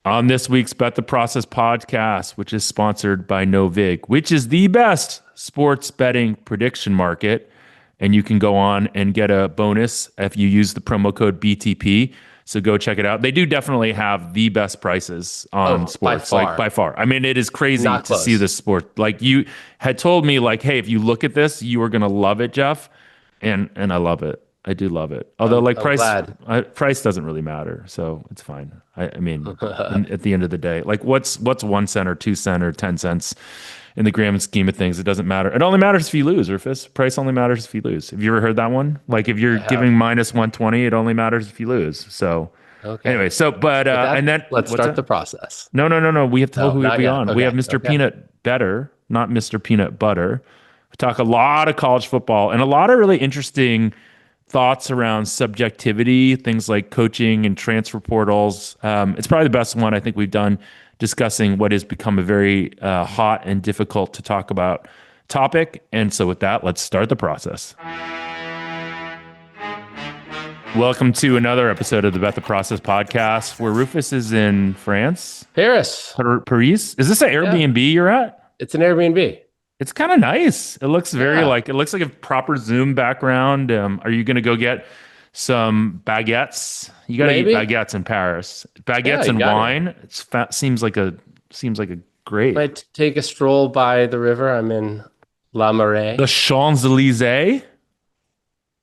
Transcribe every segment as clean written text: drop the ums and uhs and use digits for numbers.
On this week's Bet the Process podcast, which is sponsored by Novig, which is the best sports betting prediction market. And you can go on and get a bonus if you use the promo code BTP. So go check it out. They do definitely have the best prices on Oh, by sports, like by far. far. I mean, it is crazy Not to see close. this sport. Like you had told me, like, hey, if you look at this, you are gonna love it, Jeff. And I love it. I do love it. Although, I'm like I'm glad. price doesn't really matter, so it's fine. I mean, at the end of the day, like what's 1 cent or 2 cent or 10 cents in the grand scheme of things? It doesn't matter. It only matters if you lose, Rufus. Price only matters if you lose. Have you ever heard that one? Like if you're I giving have. minus 120, it only matters if you lose. So Okay. anyway, so but With and that, then let's what's start that? the process. No. We have to tell No, who not we yet. on. We have Okay. Mr. Okay. Peanut Better, not Mr. Peanut Butter. We talk a lot of college football and a lot of really interesting thoughts around subjectivity, things like coaching and transfer portals. It's probably the best one I think we've done discussing what has become a very hot and difficult to talk about topic. And so, with that, let's start the process. Welcome to another episode of the Bet the Process podcast, where Rufus is in France, Paris. Paris. Is this an Yeah. Airbnb you're at? It's an Airbnb. It's kind of nice. It looks very Yeah. like it looks like a proper Zoom background. Are you going to go get some baguettes? You got to eat Maybe. baguettes in Paris. Yeah, Baguettes you and got it. wine. Seems like a great. Might take a stroll by the river. I'm in La The Marais. Champs Elysees.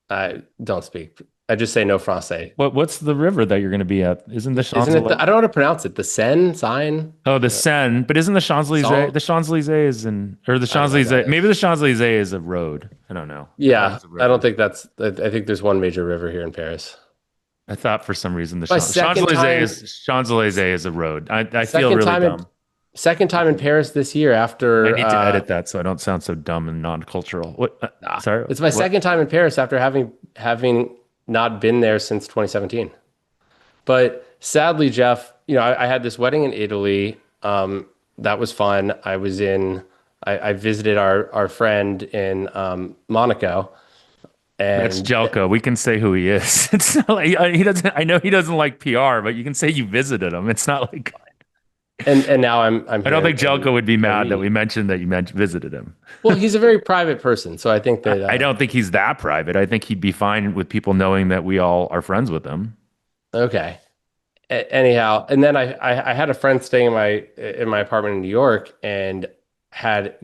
I don't speak. I just say no français. What's the river that you're going to be at? Isn't the Champs Isn't it Elysees? I don't know how to pronounce it. The Seine, Seine, Oh, the Seine. But isn't the Champs Elysees? Song? The Champs Elysees is in, or the I don't Champs know what that Elysees. Maybe is. the Champs Elysees is a road. I don't know. I thought it Yeah, was a I don't river. think I think there's one major river here in Paris. I thought for some reason the My Champs second time, Elysees is a road. I feel second really time in dumb. second time in Paris this year I after need to edit that so I don't sound so dumb and non-cultural. What? nah, Sorry. it's my What? second time in Paris after having not been there since 2017. But sadly, Jeff, I had this wedding in Italy. That was fun. I visited our friend in Monaco, That's and Jelko. We can say who he is. It's not like he doesn't. I know he doesn't like PR, but you can say you visited him. It's not like and now I'm I here don't think in Jelko would be mad that Paris. we mentioned that you visited him. Well, he's a very private person, so I think that I don't think he's that private. I think he'd be fine with people knowing that we all are friends with him. okay. Anyhow, and then I had a friend staying in my apartment in New York, and had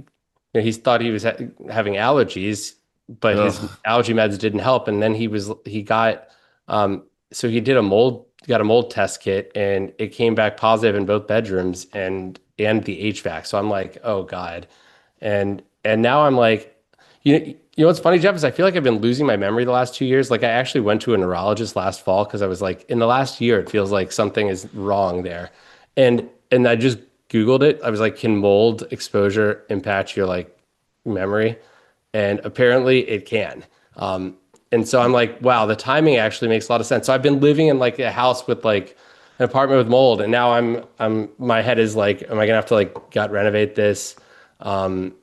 he thought he was having allergies, but his Ugh. allergy meds didn't help, and then he got so he did a mold got a mold test kit, and it came back positive in both bedrooms and the HVAC. So I'm like, oh God, and now I'm like, you know what's funny, Jeff, is I feel like I've been losing my memory the last 2 years. Like I actually went to a neurologist last fall because I was like, in the last year, it feels like something is wrong there. And I just Googled it. I was like, can mold exposure impact your like memory? And apparently it can. And so I'm like, wow, the timing actually makes a lot of sense. So I've been living in like a house with like an apartment with mold, and now my head is like, am I gonna have to like gut renovate this? Um,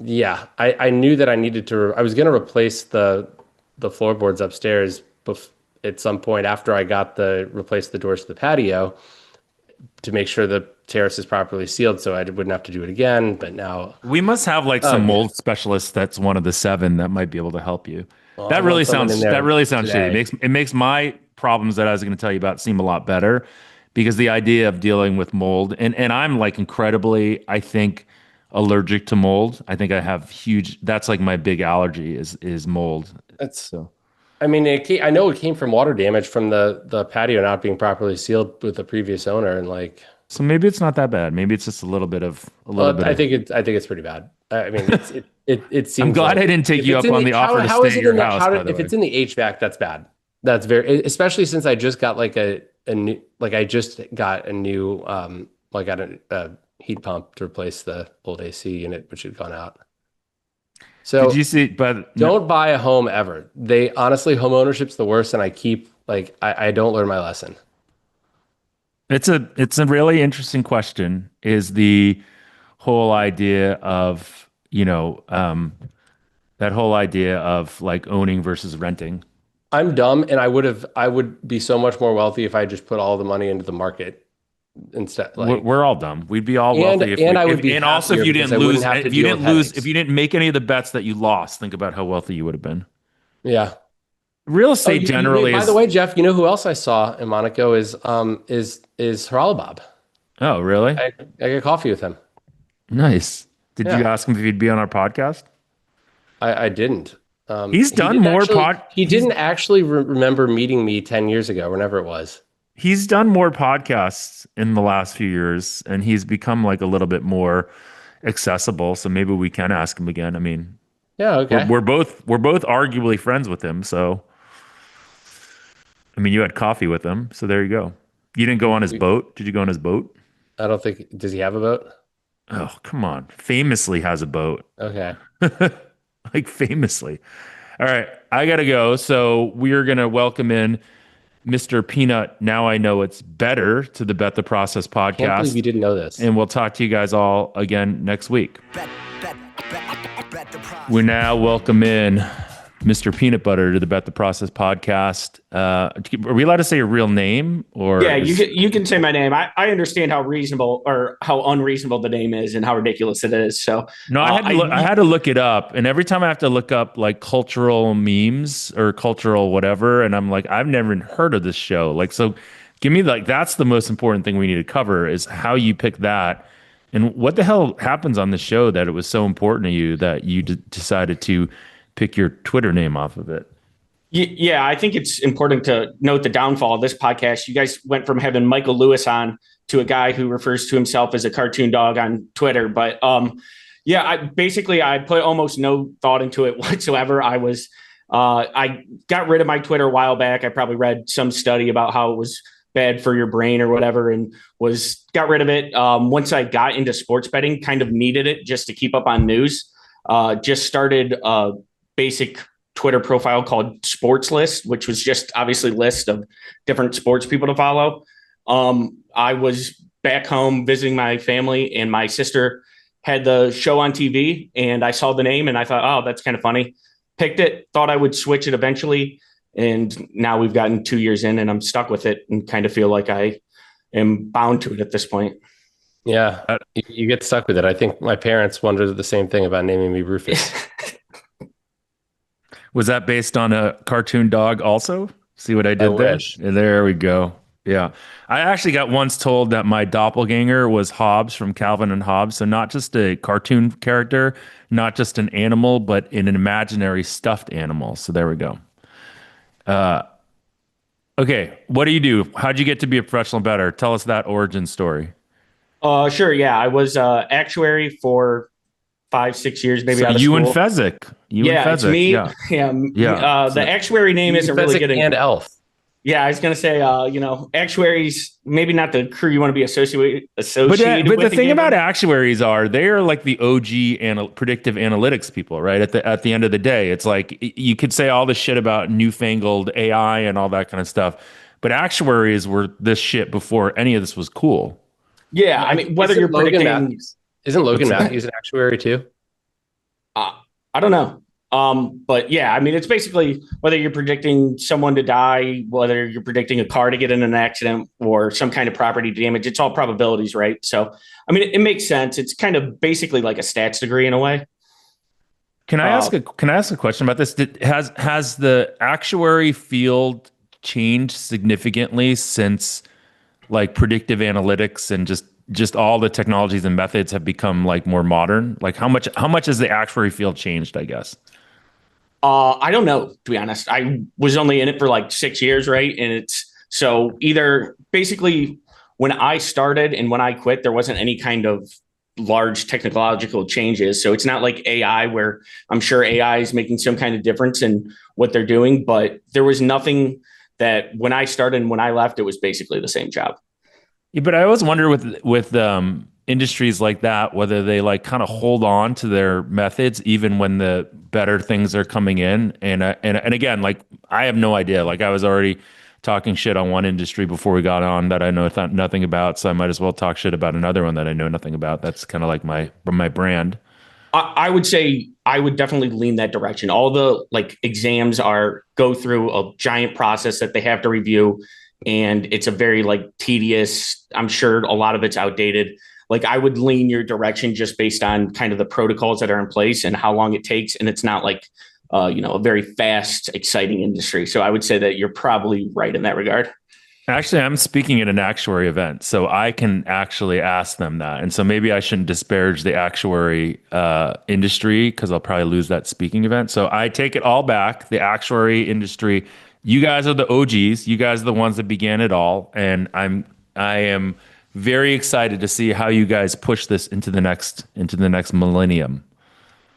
yeah, I knew that I needed to. I was going to replace the floorboards upstairs at some point after I got the replace the doors to the patio to make sure the terrace is properly sealed, so I wouldn't have to do it again. But now, We must have like oh some yeah, mold specialist that's one of the seven that might be able to help you. well, I'll want someone in That there really sounds shitty. today. It makes my problems that I was going to tell you about seem a lot better because the idea of dealing with mold and I'm like incredibly, I think, allergic to mold. I think I have huge. That's like my big allergy is mold. It's, So I mean, I know it came from water damage from the patio not being properly sealed with the previous owner, and like, so maybe it's not that bad. Maybe it's just a little bit I of. think it's pretty bad. I mean, it I'm seems glad I like didn't take if you it's up in on the the offer to how stay is at it your in the house. By the if way. it's in the HVAC, that's bad. That's very, especially since I just got like a new, like I just got a new like got a heat pump to replace the old AC unit which had gone out. Did you So see? But no, don't buy a home ever. They honestly, home ownership's the worst, and I keep like I don't learn my lesson. it's a really interesting question. Is the whole idea of that whole idea of like owning versus renting. I'm dumb, and I would be so much more wealthy if I just put all the money into the market. instead. Like, We're all dumb. We'd be all and wealthy if and we I would if be and also if happier you because didn't I wouldn't lose have to if you deal didn't with lose if headaches. you didn't make any of the bets that you lost, think about how wealthy you would have been. Yeah. Real Oh, estate generally by the is. way, Jeff, you know who else I saw in Monaco is Haralabob. Oh, really? I got coffee with him. Nice. Did you Yeah, ask him if he'd be on our podcast? I didn't. He's done more pod. He didn't actually remember meeting me 10 years ago, whenever it was. He's done more podcasts in the last few years, and he's become like a little bit more accessible. So maybe we can ask him again. I mean, Yeah, okay. we're both arguably friends with him. So I mean, you had coffee with him, so there you go. You didn't go on his boat. Did you go on his boat? I don't think, does he have a boat? Oh, come on. Famously has a boat. Okay. Like famously. All right, I gotta go. So we're gonna welcome in Mr. Peanut. Now I know it's better to the Bet the Process Can't believe you podcast, didn't know this. and we'll talk to you guys all again next week. Bet the We process. now welcome in Mr. Peanut Butter to the Bet the Process podcast. Are we allowed to say your real name or Yeah, is you can say my name. I understand how reasonable or how unreasonable the name is and how ridiculous it is. So No, I I had to look it up, and every time I have to look up like cultural memes or cultural whatever, and I'm like, I've never even heard of this show. Like, so give me like that's the most important thing we need to cover is how you pick that, and what the hell happens on the show that it was so important to you that you decided to pick your Twitter name off of it. yeah, I think it's important to note the downfall of this podcast. You guys went from having Michael Lewis on to a guy who refers to himself as a cartoon dog on Twitter. But yeah, I put almost no thought into it whatsoever. I got rid of my Twitter a while back. I probably read some study about how it was bad for your brain or whatever, and was got rid of it. Once I got into sports betting, kind of needed it just to keep up on news. Just started a basic Twitter profile called Sports List, which was just obviously list of different sports people to follow. I was back home visiting my family, and my sister had the show on TV, and I saw the name, and I thought, oh, that's kind of funny. Picked it, thought I would switch it eventually, and now we've gotten 2 years in, and I'm stuck with it, and kind of feel like I am bound to it at this point. Yeah, Uh, you get stuck with it. I think my parents wondered the same thing about naming me Rufus. Was that based on a cartoon dog also? See what I I did there? wish. There we go. Yeah. I actually got once told that my doppelganger was Hobbes from Calvin and Hobbes. So not just a cartoon character, not just an animal, but an imaginary stuffed animal. So there we go. Okay. What do you do? How'd you get to be a professional bettor? Tell us that origin story. Sure, yeah, I was actuary for 5, 6 years, maybe So out of you and school. Fezzik. You and Yeah, it's Fezzik. me. Yeah. Yeah, Yeah. the So actuary name You isn't really Fezzik getting. and Elf. Yeah, I was gonna say, actuaries maybe not the crew you want to be associated but the with. thing Again, about actuaries are they are like the OG predictive analytics people, right? At the end of the day, it's like you could say all this shit about newfangled AI and all that kind of stuff, but actuaries were this shit before any of this was cool. yeah, I mean, whether Isn't you're Logan predicting, Matthews? Isn't Logan What's that? Matthews an actuary too? uh, I don't know. But yeah, I mean, it's basically whether you're predicting someone to die, whether you're predicting a car to get in an accident or some kind of property damage, it's all probabilities, right? So, I mean, it makes sense. It's kind of basically like a stats degree in a way. Uh, Can I ask a question about this? Has the actuary field changed significantly since like predictive analytics and just all the technologies and methods have become like more modern? Like how much has the actuary field changed, I guess? I don't know, to be honest. I was only in it for like 6 years, right? And it's so either basically when I started and when I quit, there wasn't any kind of large technological changes. So it's not like AI where I'm sure AI is making some kind of difference in what they're doing, but there was nothing that when I started and when I left, it was basically the same job. Yeah, but I always wonder with industries like that whether they like kind of hold on to their methods even when the better things are coming in. And again, like I have no idea. Like I was already talking shit on one industry before we got on that I know nothing about, so I might as well talk shit about another one that I know nothing about. That's kind of like my brand. I would say I would definitely lean that direction. All the like exams are go through a giant process that they have to review. and it's a very like tedious, I'm sure a lot of it's outdated. Like I would lean your direction just based on kind of the protocols that are in place and how long it takes. And it's not like, a very fast, exciting industry. So I would say that you're probably right in that regard. Actually, I'm speaking at an actuary event, so I can actually ask them that. And so maybe I shouldn't disparage the actuary industry because I'll probably lose that speaking event. So I take it all back. The actuary industry, you guys are the OGs. You guys are the ones that began it all, and I am very excited to see how you guys push this into the next millennium.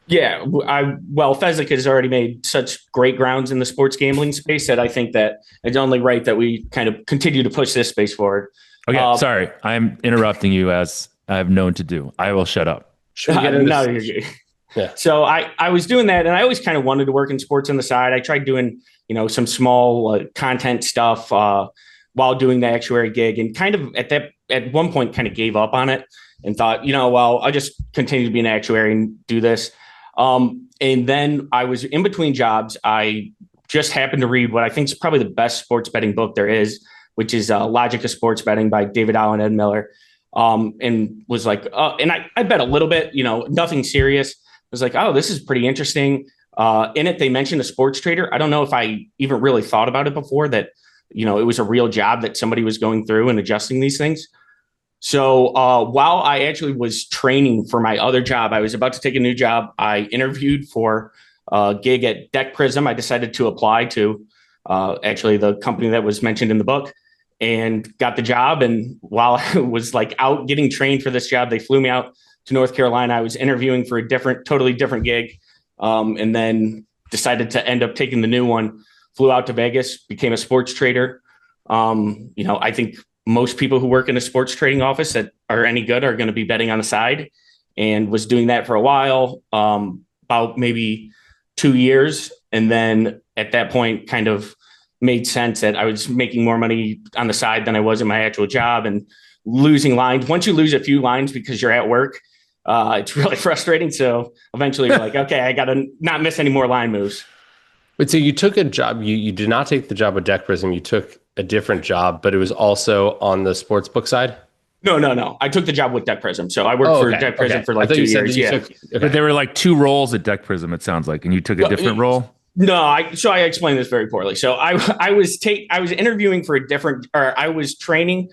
Yeah, Fezzik has already made such great grounds in the sports gambling space that I think that it's only right that we kind of continue to push this space forward. Okay, sorry, I'm interrupting you as I've known to do. I will shut up. Should we get into no, you're good. Yeah. So I was doing that, and I always kind of wanted to work in sports on the side. I tried doing some small content stuff while doing the actuary gig, and kind of at one point kind of gave up on it and thought, I'll just continue to be an actuary and do this. And then I was in between jobs. I just happened to read what I think is probably the best sports betting book there is, which is Logic of Sports Betting by David Allen Ed Miller. And was like, and I bet a little bit, nothing serious. I was like, oh, this is pretty interesting. In it, they mentioned a sports trader. I don't know if I even really thought about it before that, it was a real job that somebody was going through and adjusting these things. So while I actually was training for my other job, I was about to take a new job. I interviewed for a gig at Deck Prism. I decided to apply to actually the company that was mentioned in the book and got the job. And while I was like out getting trained for this job, they flew me out to North Carolina. I was interviewing for a totally different gig, and then decided to end up taking the new one. Flew out to Vegas, became a sports trader. I think most people who work in a sports trading office that are any good are going to be betting on the side, and was doing that for a while, about maybe 2 years. And then at that point kind of made sense that I was making more money on the side than I was in my actual job and losing lines. Once you lose a few lines because you're at work, it's really frustrating. So eventually you're like, okay, I got to not miss any more line moves. But so you took a job, you did not take the job with Deck Prism. You took a different job, but it was also on the sports book side? No. I took the job with Deck Prism. So I worked for Deck Prism for like 2 years. Yeah. But there were like two roles at Deck Prism, it sounds like, and you took a different role? No, I explained this very poorly. So I was interviewing for a different, or I was training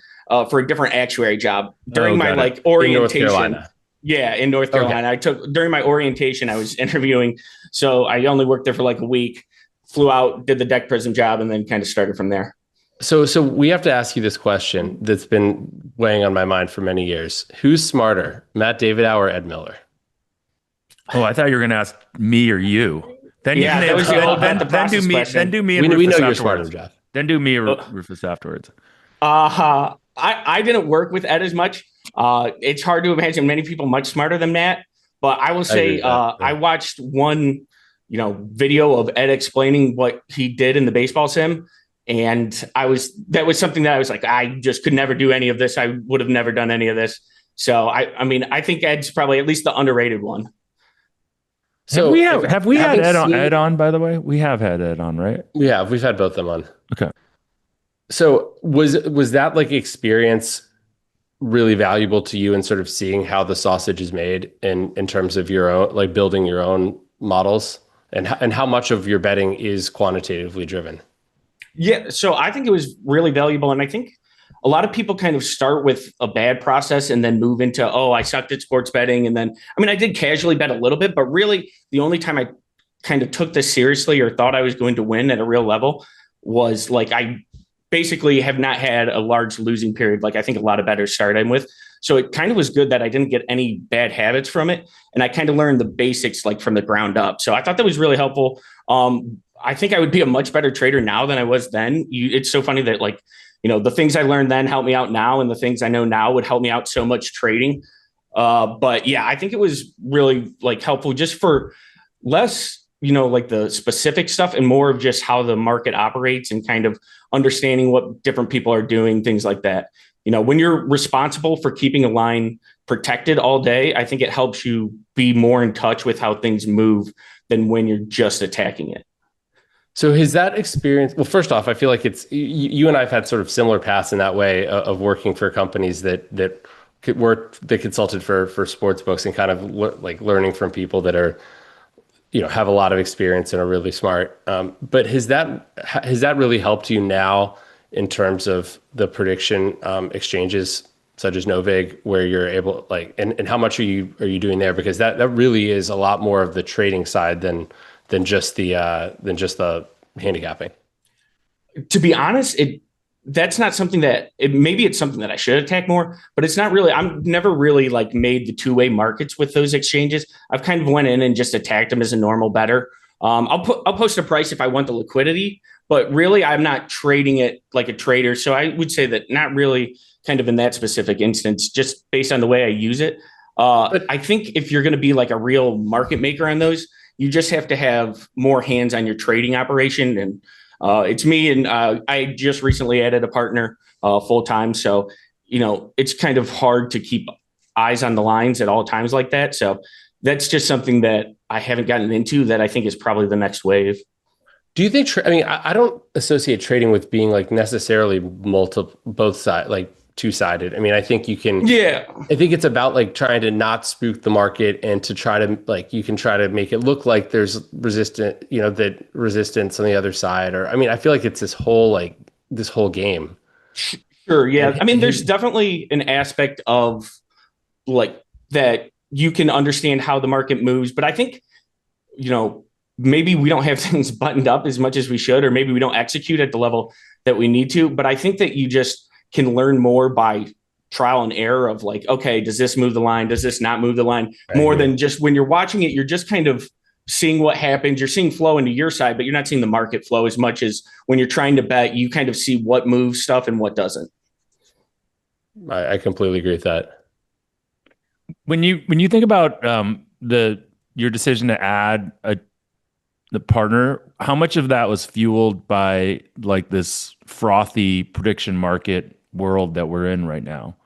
for a different actuary job during my like orientation. In North Carolina. Yeah, in North Carolina. Okay. During my orientation, I was interviewing. So I only worked there for like a week, flew out, did the Deck Prism job, and then kind of started from there. So we have to ask you this question that's been weighing on my mind for many years. Who's smarter, Matt Davidow or Ed Miller? Oh, I thought you were going to ask me or you. Then yeah, that was then do me and we Rufus know you're afterwards. smarter, Jeff. Then do me or Rufus afterwards. I didn't work with Ed as much. It's hard to imagine many people much smarter than Matt, but I will say I watched one video of Ed explaining what he did in the baseball sim. And that was something that I was like, I just could never do any of this. I would have never done any of this. So I think Ed's probably at least the underrated one. So have we had Ed on, by the way? We have had Ed on, right? Yeah, we've had both of them on. Okay. So was that like experience really valuable to you in sort of seeing how the sausage is made in terms of your own, like building your own models and how much of your betting is quantitatively driven? Yeah, so I think it was really valuable. And I think a lot of people kind of start with a bad process and then move into, I sucked at sports betting. And then, I did casually bet a little bit, but really the only time I kind of took this seriously or thought I was going to win at a real level was like, I basically have not had a large losing period. Like I think a lot of bettors started with. So it kind of was good that I didn't get any bad habits from it. And I kind of learned the basics like from the ground up. So I thought that was really helpful. I think I would be a much better trader now than I was then. It's so funny that the things I learned then help me out now, and the things I know now would help me out so much trading. But yeah, I think it was really like helpful just for less, like the specific stuff and more of just how the market operates and kind of understanding what different people are doing, things like that. When you're responsible for keeping a line protected all day, I think it helps you be more in touch with how things move than when you're just attacking it. So has that experience, well, first off, I feel like you and I've had sort of similar paths in that way of working for companies that consulted for sports books and kind of like learning from people that are, have a lot of experience and are really smart. But has that really helped you now in terms of the prediction exchanges such as Novig, where you're able like, and how much are you doing there? Because that really is a lot more of the trading side than just the handicapping. To be honest, that's not something maybe it's something that I should attack more, but it's not really. I'm never really like made the two-way markets with those exchanges. I've kind of went in and just attacked them as a normal better. I'll post a price if I want the liquidity, but really I'm not trading it like a trader. So I would say that not really kind of in that specific instance, just based on the way I use it. But I think if you're going to be like a real market maker on those, you just have to have more hands on your trading operation. And it's me, and I just recently added a partner full time. So, it's kind of hard to keep eyes on the lines at all times like that. So that's just something that I haven't gotten into that I think is probably the next wave. Do you think, I mean, I don't associate trading with being like necessarily both sides, like two-sided. I mean, I think Yeah. I think it's about like trying to not spook the market and to try to like, you can try to make it look like there's that resistance on the other side. Or, I mean, I feel like it's this whole game. Sure. Yeah. I mean, there's definitely an aspect of like that you can understand how the market moves, but I think, maybe we don't have things buttoned up as much as we should, or maybe we don't execute at the level that we need to. But I think that you just can learn more by trial and error of like, okay, does this move the line? Does this not move the line? More than just when you're watching it, you're just kind of seeing what happens. You're seeing flow into your side, but you're not seeing the market flow as much as when you're trying to bet, you kind of see what moves stuff and what doesn't. I completely agree with that. When you think about your decision to add the partner, how much of that was fueled by like this frothy prediction market world that we're in right now?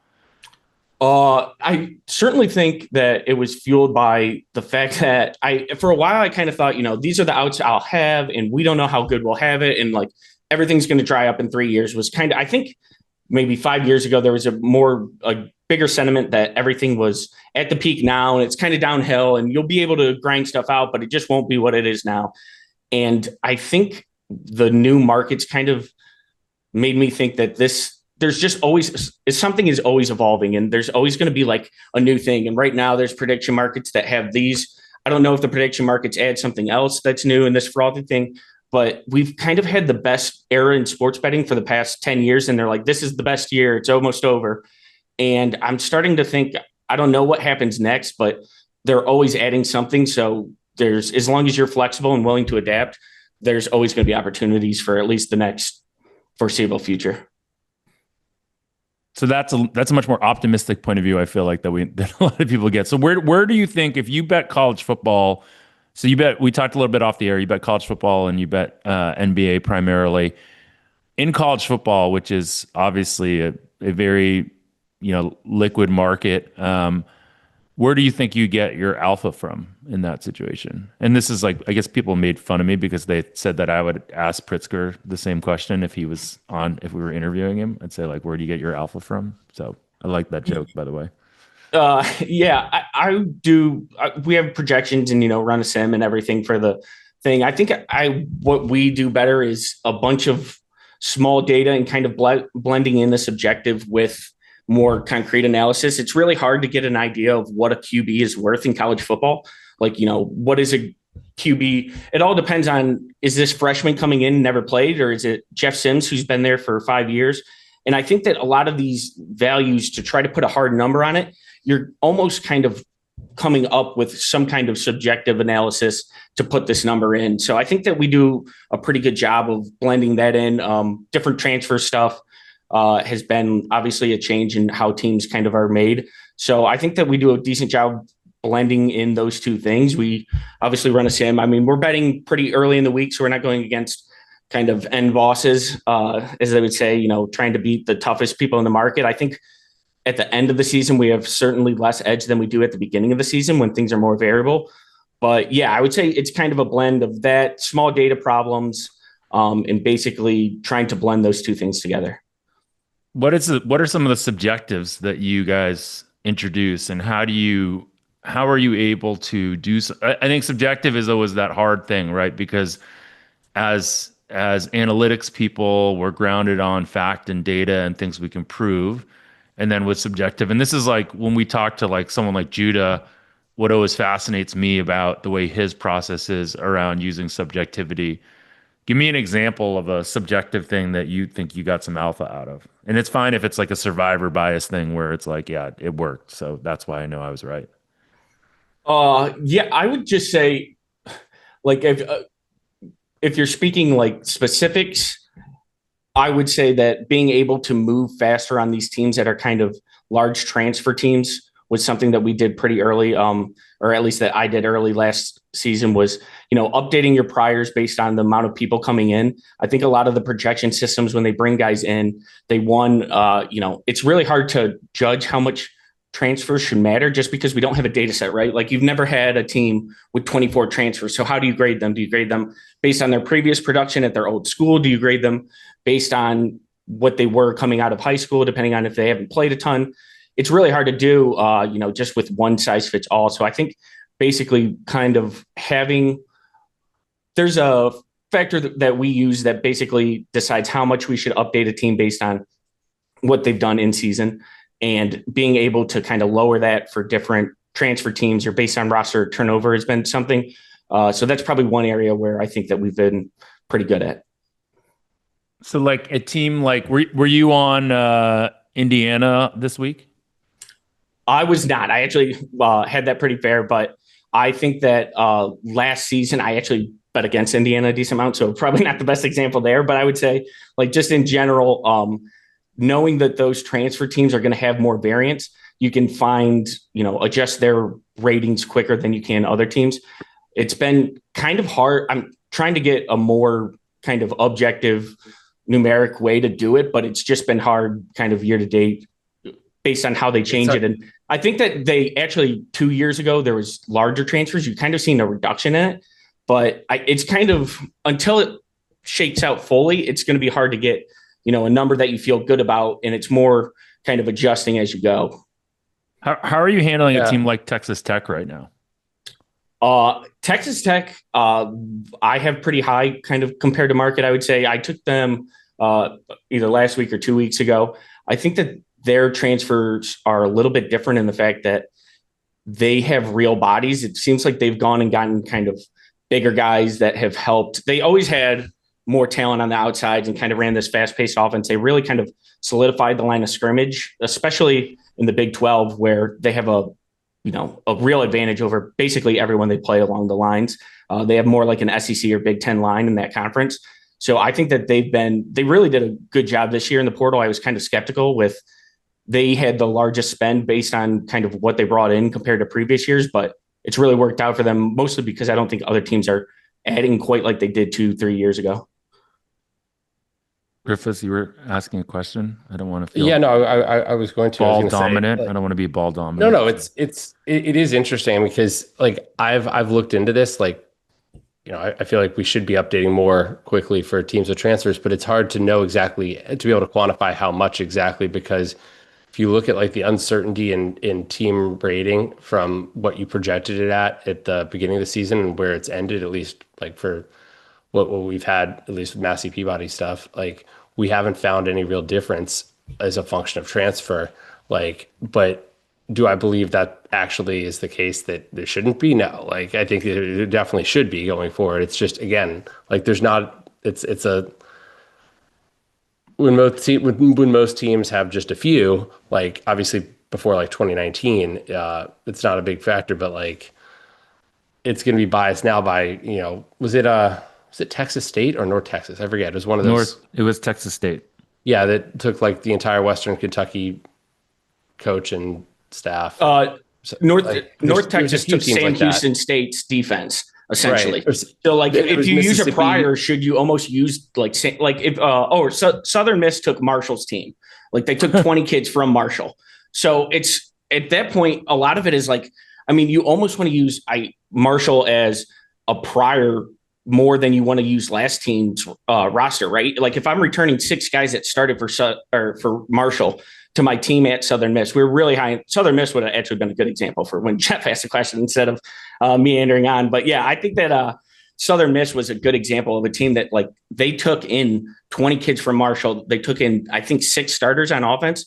I certainly think that it was fueled by the fact that for a while, I kind of thought, these are the outs I'll have, and we don't know how good we'll have it. And like everything's going to dry up in 3 years was kind of, I think maybe 5 years ago, there was a bigger sentiment that everything was at the peak now and it's kind of downhill and you'll be able to grind stuff out, but it just won't be what it is now. And I think the new markets kind of made me think that there's just always something is always evolving and there's always going to be like a new thing. And right now there's prediction markets that have these. I don't know if the prediction markets add something else that's new in this frothy thing, but we've kind of had the best era in sports betting for the past 10 years. And they're like, this is the best year. It's almost over. And I'm starting to think, I don't know what happens next, but they're always adding something. So as long as you're flexible and willing to adapt, there's always going to be opportunities for at least the next foreseeable future. So that's a much more optimistic point of view, I feel like, that a lot of people get. So where do you think, if you bet college football, so we talked a little bit off the air, you bet college football and you bet NBA primarily. In college football, which is obviously a very liquid market, where do you think you get your alpha from in that situation? And this is like, I guess people made fun of me because they said that I would ask Pritzker the same question if we were interviewing him. I'd say like, where do you get your alpha from? So I like that joke, by the way. Yeah, I do. We have projections and, run a sim and everything for the thing. I think what we do better is a bunch of small data and kind of blending in the subjective with more concrete analysis. It's really hard to get an idea of what a QB is worth in college football. Like, what is a QB? It all depends on, is this freshman coming in, never played, or is it Jeff Sims who's been there for 5 years? And I think that a lot of these values, to try to put a hard number on it, you're almost kind of coming up with some kind of subjective analysis to put this number in. So I think that we do a pretty good job of blending that in. Different transfer stuff has been obviously a change in how teams kind of are made. So I think that we do a decent job blending in those two things. We obviously run a sim. I mean, we're betting pretty early in the week, so we're not going against kind of end bosses, as they would say, trying to beat the toughest people in the market. I think at the end of the season, we have certainly less edge than we do at the beginning of the season when things are more variable. But yeah, I would say it's kind of a blend of that, small data problems, and basically trying to blend those two things together. What are some of the subjectives that you guys introduce, and how are you able to do so? I think subjective is always that hard thing, right? Because as analytics people, we're grounded on fact and data and things we can prove. And then with subjective, and this is like when we talk to like someone like Judah, what always fascinates me about the way his process is around using subjectivity. Give me an example of a subjective thing that you think you got some alpha out of. And it's fine if it's like a survivor bias thing where it's like, yeah, it worked. So that's why I know I was right. Yeah, I would just say, like, if you're speaking like specifics, I would say that being able to move faster on these teams that are kind of large transfer teams was something that we did pretty early, or at least that I did early last season was, updating your priors based on the amount of people coming in. I think a lot of the projection systems, when they bring guys in, it's really hard to judge how much transfers should matter just because we don't have a data set, right? Like you've never had a team with 24 transfers. So how do you grade them? Do you grade them based on their previous production at their old school? Do you grade them based on what they were coming out of high school, depending on if they haven't played a ton? It's really hard to do, just with one size fits all. So I think basically kind of there's a factor that we use that basically decides how much we should update a team based on what they've done in season, and being able to kind of lower that for different transfer teams or based on roster turnover has been something. So that's probably one area where I think that we've been pretty good at. So like a team like were you on Indiana this week? I was not. I actually had that pretty fair, but I think that last season I actually bet against Indiana a decent amount, so probably not the best example there. But I would say, like just in general, knowing that those transfer teams are going to have more variance, you can find, adjust their ratings quicker than you can other teams. It's been kind of hard. I'm trying to get a more kind of objective numeric way to do it, but it's just been hard kind of year to date based on how they change it. And I think that they actually 2 years ago, there was larger transfers. You kind of seen a reduction in it, but it's kind of, until it shakes out fully, it's going to be hard to get, a number that you feel good about. And it's more kind of adjusting as you go. How are you handling a team like Texas Tech right now? Texas Tech, I have pretty high kind of compared to market. I would say I took them either last week or 2 weeks ago. I think that their transfers are a little bit different in the fact that they have real bodies. It seems like they've gone and gotten kind of bigger guys that have helped. They always had more talent on the outsides and kind of ran this fast-paced offense. They really kind of solidified the line of scrimmage, especially in the Big 12, where they have a real advantage over basically everyone they play along the lines. They have more like an SEC or Big 10 line in that conference. So I think that they really did a good job this year in the portal. I was kind of skeptical they had the largest spend based on kind of what they brought in compared to previous years, but it's really worked out for them, mostly because I don't think other teams are adding quite like they did 2-3 years ago. Griffiths, you were asking a question. I don't want to feel. Yeah, no, I was going to ball dominant. I don't want to be ball dominant. No, it is interesting because like I've looked into this. Like, I feel like we should be updating more quickly for teams with transfers, but it's hard to know exactly, to be able to quantify how much exactly, because if you look at like the uncertainty in team rating from what you projected it at the beginning of the season and where it's ended, at least like for what we've had, at least with Massey Peabody stuff, like we haven't found any real difference as a function of transfer. Like, but do I believe that actually is the case that there shouldn't be? No, like I think it definitely should be going forward. It's just, again, like when most teams have just a few, like obviously before like 2019, it's not a big factor, but like it's going to be biased now by, was it Texas State or North Texas? I forget. It was one of those. It was Texas State. Yeah, that took like the entire Western Kentucky coach and staff. North Texas took Sam Houston State's defense, essentially. Right. So like if you use a prior, should you almost use Southern Miss took Marshall's team. Like they took 20 kids from Marshall. So it's at that point, a lot of it is like, I mean, you almost want to use Marshall as a prior more than you want to use last team's roster, right? Like if I'm returning 6 guys that started for Marshall to my team at Southern Miss, we were really high. Southern Miss would have actually been a good example for when Jeff asked the question instead of meandering on. But yeah, I think that Southern Miss was a good example of a team that like they took in 20 kids from Marshall. They took in, I think, 6 starters on offense.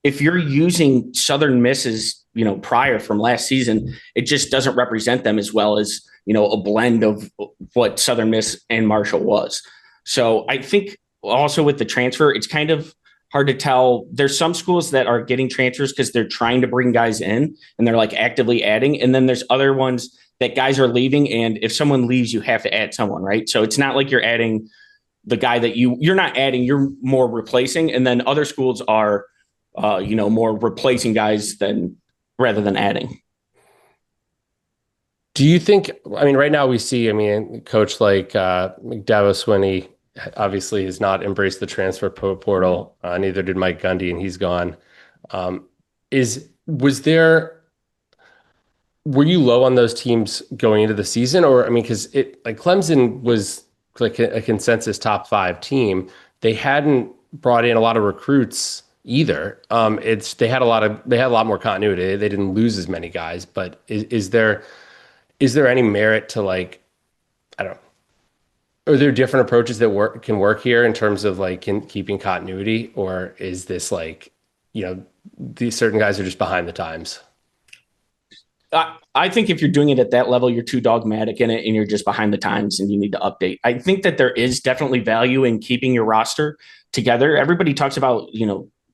If you're using Southern Miss's, prior from last season, it just doesn't represent them as well as, a blend of what Southern Miss and Marshall was. So I think also with the transfer, it's kind of hard to tell. There's some schools that are getting transfers because they're trying to bring guys in and they're like actively adding. And then there's other ones that guys are leaving. And if someone leaves, you have to add someone, right? So it's not like you're adding the guy that you're not adding, you're more replacing. And then other schools are, more replacing guys rather than adding. Do you think, right now we see, coach like McDowell Swinney obviously has not embraced the transfer portal. Neither did Mike Gundy, and he's gone. Were you low on those teams going into the season? Or, because Clemson was like a consensus top 5 team. They hadn't brought in a lot of recruits either. They had a lot more continuity. They didn't lose as many guys, but is there any merit to are there different approaches that can work here in terms of keeping continuity, or is this these certain guys are just behind the times? I think if you're doing it at that level, you're too dogmatic in it and you're just behind the times and you need to update. I think that there is definitely value in keeping your roster together. Everybody talks about,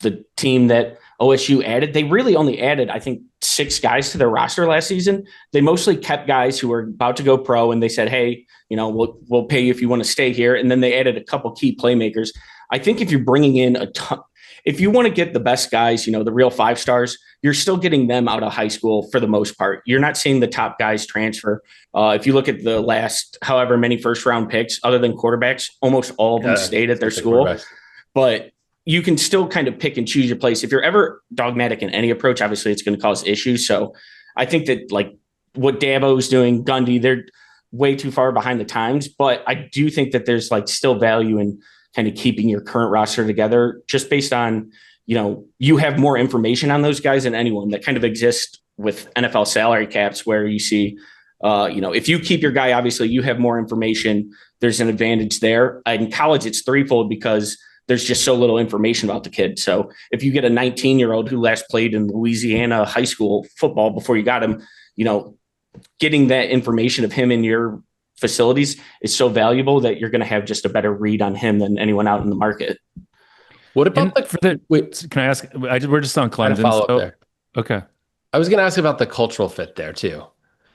the team that OSU added. They really only added, I think, 6 guys to their roster last season. They mostly kept guys who were about to go pro and they said, hey, we'll pay you if you want to stay here. And then they added a couple key playmakers. I think if you're bringing in a ton, if you want to get the best guys, the real 5 stars, you're still getting them out of high school for the most part. You're not seeing the top guys transfer. If you look at the last however many first round picks, other than quarterbacks, almost all of them stayed at their school. But you can still kind of pick and choose your place. If you're ever dogmatic in any approach, obviously it's going to cause issues. So I think that what Dabo's doing, Gundy, they're way too far behind the times. But I do think that there's still value in kind of keeping your current roster together just based on, you have more information on those guys than anyone. That kind of exists with NFL salary caps where you see, if you keep your guy, obviously you have more information. There's an advantage there. In college, it's threefold because there's just so little information about the kid. So if you get a 19-year-old who last played in Louisiana high school football before you got him, getting that information of him in your facilities is so valuable that you're going to have just a better read on him than anyone out in the market. What about wait, can I ask? We're just on Clemson. Follow up there. Okay. I was going to ask about the cultural fit there too,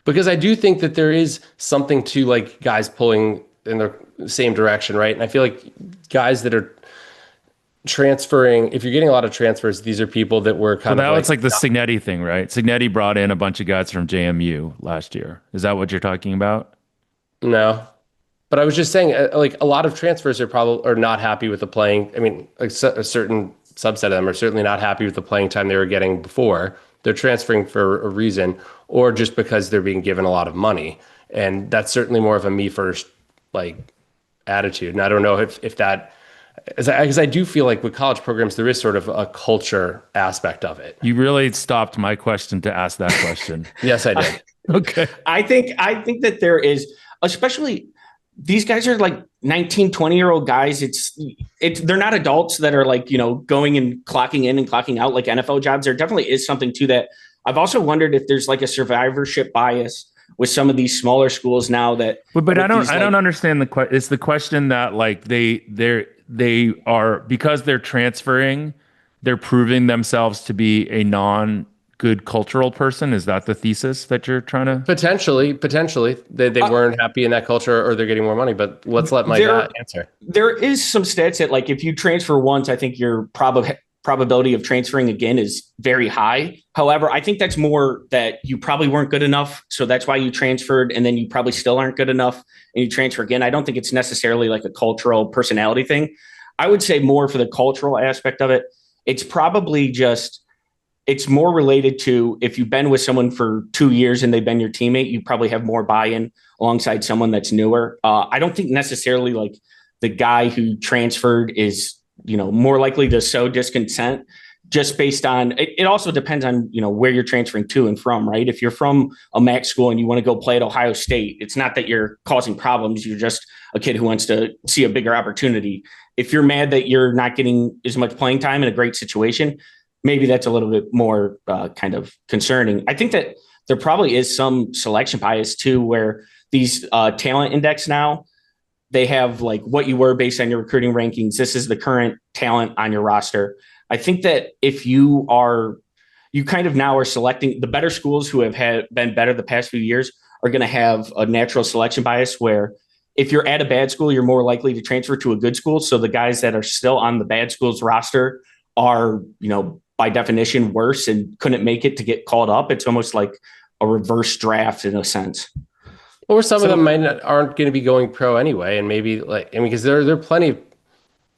because I do think that there is something to guys pulling in the same direction, right? And I feel like guys that are transferring, if you're getting a lot of transfers, these are people that were kind of now it's the Signetti thing, right? Signetti brought in a bunch of guys from JMU last year. Is that what you're talking about? No, but I was just saying, a lot of transfers are not happy with the playing. A certain subset of them are certainly not happy with the playing time they were getting before. They're transferring for a reason, or just because they're being given a lot of money, and that's certainly more of a me first attitude. And I don't know if that. Because I do feel like with college programs, there is sort of a culture aspect of it. You really stopped my question to ask that question. Yes, I did. Okay. I think that there is, especially these guys are 19, 20-year-old guys. They're not adults that are going and clocking in and clocking out like NFL jobs. There definitely is something to that. I've also wondered if there's a survivorship bias with some of these smaller schools now that. But I don't understand the question. It's the question that they are, because they're transferring, they're proving themselves to be a non-good cultural person. Is that the thesis that you're trying to? Potentially, they weren't happy in that culture, or they're getting more money. But let's let Mike answer. There is some stats that if you transfer once, I think your probability of transferring again is very high. However, I think that's more that you probably weren't good enough. So that's why you transferred, and then you probably still aren't good enough and you transfer again. I don't think it's necessarily a cultural personality thing. I would say more for the cultural aspect of it. It's probably just it's more related to if you've been with someone for 2 years and they've been your teammate, you probably have more buy-in alongside someone that's newer. I don't think necessarily like the guy who transferred is, more likely to sow discontent just based on it also depends on, where you're transferring to and from, right? If you're from a MAC school and you want to go play at Ohio State, it's not that you're causing problems. You're just a kid who wants to see a bigger opportunity. If you're mad that you're not getting as much playing time in a great situation, maybe that's a little bit more kind of concerning. I think that there probably is some selection bias too, where these talent index now, they have like what you were based on your recruiting rankings. This is the current talent on your roster. I think that if you kind of now are selecting the better schools who have been better the past few years are going to have a natural selection bias where if you're at a bad school, you're more likely to transfer to a good school. So the guys that are still on the bad school's roster are, by definition worse and couldn't make it to get called up. It's almost like a reverse draft in a sense. Or some of them aren't going to be going pro anyway. And maybe because there are plenty of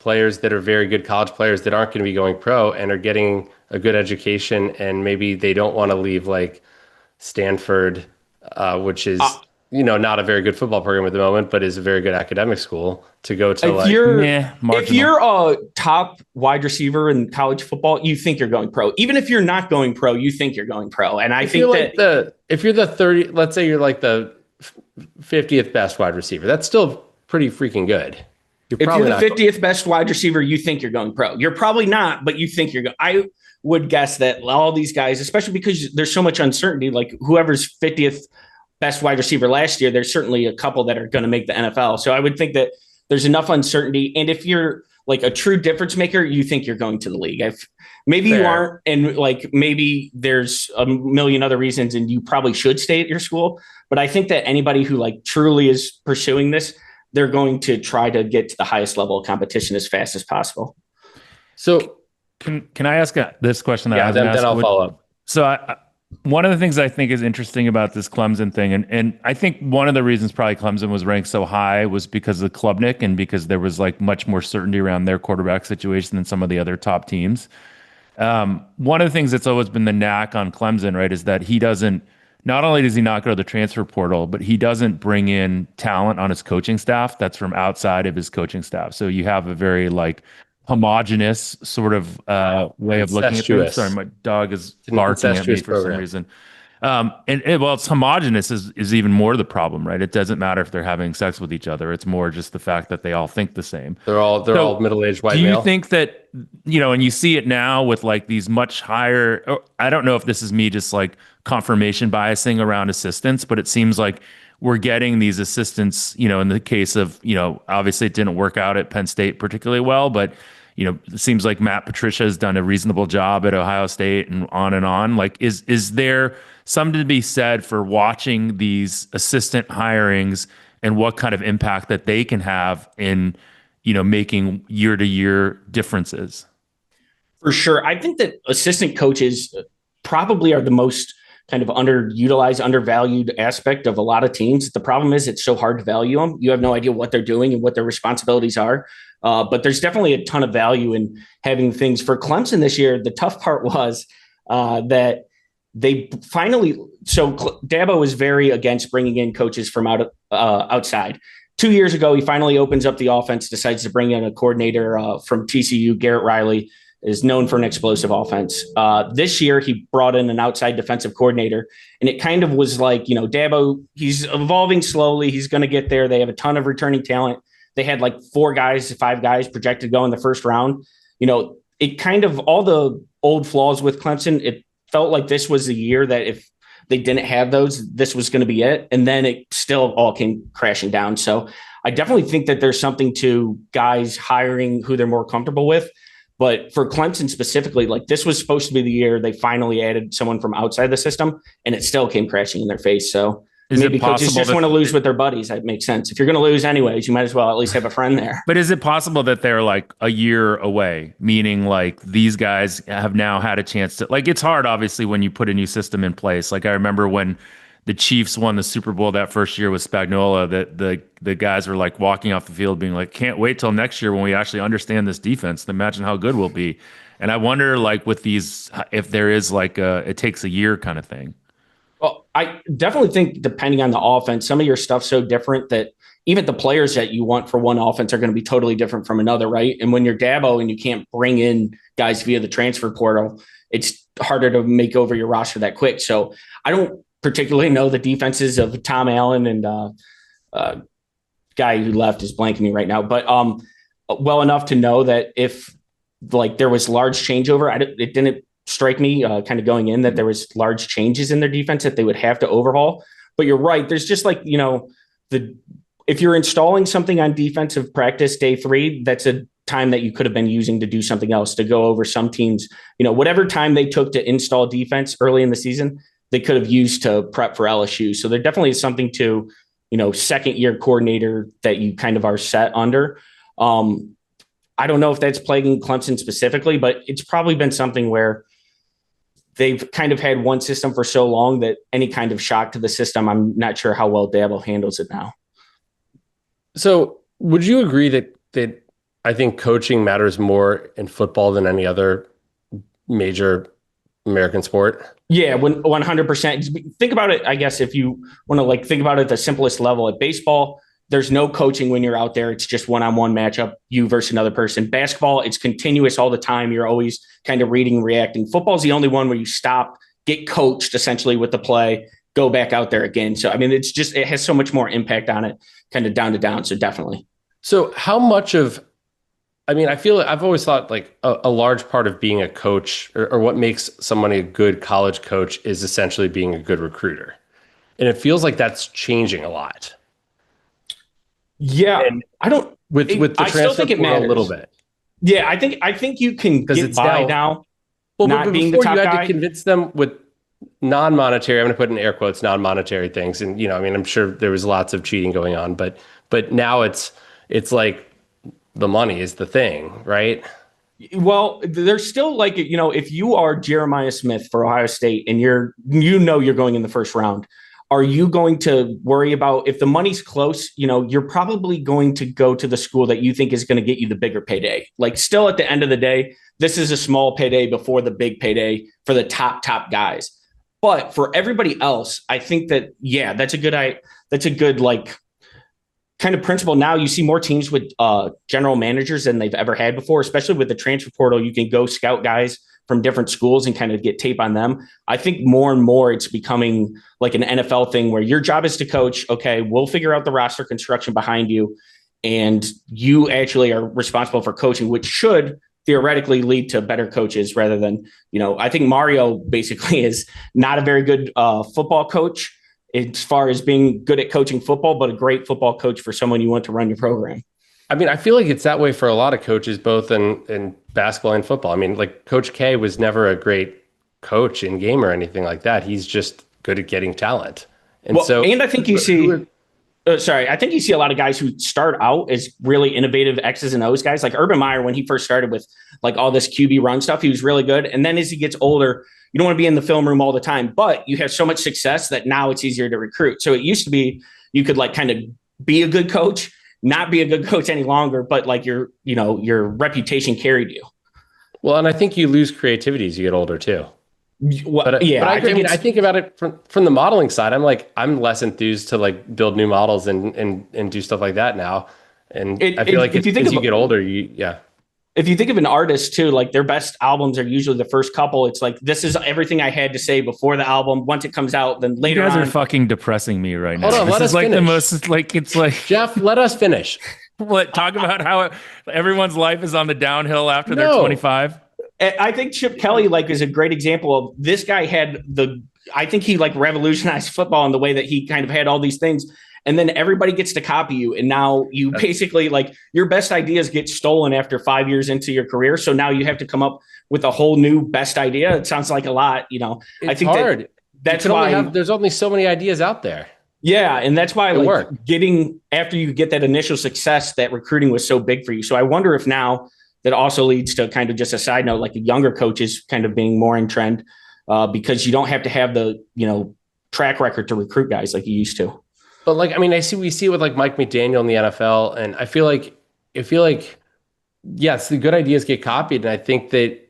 players that are very good college players that aren't going to be going pro and are getting a good education. And maybe they don't want to leave like Stanford, which is, not a very good football program at the moment, but is a very good academic school to go to. If you're a top wide receiver in college football, you think you're going pro. Even if you're not going pro, you think you're going pro. And if you're the 30, let's say you're like the 50th best wide receiver, that's still pretty freaking good. If you're the 50th best wide receiver, you think you're going pro. You're probably not, but you think you're going. I would guess that all these guys, especially because there's so much uncertainty, like whoever's 50th best wide receiver last year, there's certainly a couple that are going to make the NFL. So I would think that there's enough uncertainty. And if you're like a true difference maker, you think you're going to the league. Maybe you aren't, and like maybe there's a million other reasons and you probably should stay at your school. But I think that anybody who like truly is pursuing this, they're going to try to get to the highest level of competition as fast as possible. So can I ask this question? Then I'll follow up. So one of the things I think is interesting about this Clemson thing, and I think one of the reasons probably Clemson was ranked so high was because of Klubnik and because there was like much more certainty around their quarterback situation than some of the other top teams. One of the things that's always been the knack on Clemson, right, is that not only does he not go to the transfer portal, but he doesn't bring in talent on his coaching staff that's from outside of his coaching staff. So you have a very like homogenous sort of way of looking at things. Sorry, my dog is barking at me for some reason. It's homogenous is even more the problem, right? It doesn't matter if they're having sex with each other. It's more just the fact that they all think the same. They're all middle-aged white male. Do you think that, and you see it now with like these much higher, I don't know if this is me just like confirmation biasing around assistants, but it seems like we're getting these assistants, in the case of, obviously it didn't work out at Penn State particularly well, but it seems like Matt Patricia has done a reasonable job at Ohio State and on and on. Like, is there something to be said for watching these assistant hirings and what kind of impact that they can have in, making year-to-year differences? For sure. I think that assistant coaches probably are the most kind of underutilized, undervalued aspect of a lot of teams. The problem is it's so hard to value them. You have no idea what they're doing and what their responsibilities are. But there's definitely a ton of value in having things. For Clemson this year, the tough part was that they finally, so Dabo was very against bringing in coaches from outside. 2 years ago, he finally opens up the offense, decides to bring in a coordinator from TCU, Garrett Riley, is known for an explosive offense. This year, he brought in an outside defensive coordinator, and it kind of was like, Dabo, he's evolving slowly. He's going to get there. They have a ton of returning talent. They had like 5 guys projected to go in the first round. It kind of all the old flaws with Clemson, it felt like this was the year that if they didn't have those, this was going to be it. And then it still all came crashing down. So I definitely think that there's something to guys hiring who they're more comfortable with. But for Clemson specifically, like this was supposed to be the year they finally added someone from outside the system, and it still came crashing in their face. So maybe coaches just want to lose with their buddies. That makes sense. If you're going to lose anyways, you might as well at least have a friend there. But is it possible that they're like a year away, meaning like these guys have now had a chance to, like, it's hard, obviously, when you put a new system in place. Like I remember when the Chiefs won the Super Bowl that first year with Spagnuolo, that the guys were like walking off the field being like, can't wait till next year when we actually understand this defense. Imagine how good we'll be. And I wonder, like, with these, if there is like it takes a year kind of thing. Well, I definitely think depending on the offense, some of your stuff's so different that even the players that you want for one offense are going to be totally different from another, right? And when you're Dabo and you can't bring in guys via the transfer portal, it's harder to make over your roster that quick. So I don't particularly know the defenses of Tom Allen and guy who left is blanking me right now, but well enough to know that if like there was large changeover, it didn't strike me kind of going in that there was large changes in their defense that they would have to overhaul. But you're right. There's just like, if you're installing something on defensive practice day 3, that's a time that you could have been using to do something else, to go over some teams, whatever time they took to install defense early in the season, they could have used to prep for LSU. So there definitely is something to, second year coordinator that you kind of are set under. I don't know if that's plaguing Clemson specifically, but it's probably been something where they've kind of had one system for so long that any kind of shock to the system, I'm not sure how well Dabo handles it now. So would you agree that I think coaching matters more in football than any other major American sport? Yeah, 100%. Think about it, I guess, if you want to like think about it at the simplest level. At baseball, there's no coaching when you're out there. It's just one-on-one matchup, you versus another person. Basketball, it's continuous all the time. You're always kind of reading, reacting. Football is the only one where you stop, get coached essentially with the play, go back out there again. So, I mean, it has so much more impact on it, kind of down to down. So definitely. So how much of, I feel I've always thought like a large part of being a coach or what makes someone a good college coach is essentially being a good recruiter. And it feels like that's changing a lot. Yeah, and I don't with the I still think it matters a little bit. Yeah, I think you can get it's by now. Well, not but being the before top you had guy. to convince them with non-monetary. I'm going to put in air quotes non-monetary things, and I'm sure there was lots of cheating going on, but now it's like the money is the thing, right? Well, there's still like if you are Jeremiah Smith for Ohio State and you're going in the first round. Are you going to worry about if the money's close? You're probably going to go to the school that you think is going to get you the bigger payday. Like still at the end of the day, this is a small payday before the big payday for the top guys. But for everybody else, I think that, yeah, that's a good like kind of principle. Now you see more teams with general managers than they've ever had before, especially with the transfer portal. You can go scout guys from different schools and kind of get tape on them. I think more and more it's becoming like an NFL thing where your job is to coach. Okay, we'll figure out the roster construction behind you. And you actually are responsible for coaching, which should theoretically lead to better coaches rather than, I think Mario basically is not a very good football coach as far as being good at coaching football, but a great football coach for someone you want to run your program. I feel like it's that way for a lot of coaches, both in basketball and football. like Coach K was never a great coach in game or anything like that. He's just good at getting talent. And I think you see, I think you see a lot of guys who start out as really innovative X's and O's guys. Like Urban Meyer, when he first started with like all this QB run stuff, he was really good. And then as he gets older, you don't want to be in the film room all the time, but you have so much success that now it's easier to recruit. So it used to be you could like kind of be a good coach, not be a good coach any longer, but like your reputation carried you. Well, and I think you lose creativity as you get older too. Well, but I think about it from the modeling side. I'm less enthused to like build new models and do stuff like that now. And I feel like as you get older, if you think of an artist too, like their best albums are usually the first couple. It's like, this is everything I had to say before the album. Once it comes out, then later on. You guys are fucking depressing me right now. Hold on, this let is us like finish. the most, like, it's like. Jeff, let us finish. What, talk about how everyone's life is on the downhill after they're 25? I think Chip Kelly like is a great example of this guy I think he like revolutionized football in the way that he kind of had all these things. And then everybody gets to copy you. And now you basically like your best ideas get stolen after 5 years into your career. So now you have to come up with a whole new best idea. It sounds like a lot, It's I think hard. That's why there's only so many ideas out there. Yeah. And that's why after you get that initial success, that recruiting was so big for you. So I wonder if now that also leads to kind of just a side note, like the younger coaches kind of being more in trend because you don't have to have the, track record to recruit guys like you used to. But like, we see it with like Mike McDaniel in the NFL. And I feel like, yes, the good ideas get copied. And I think that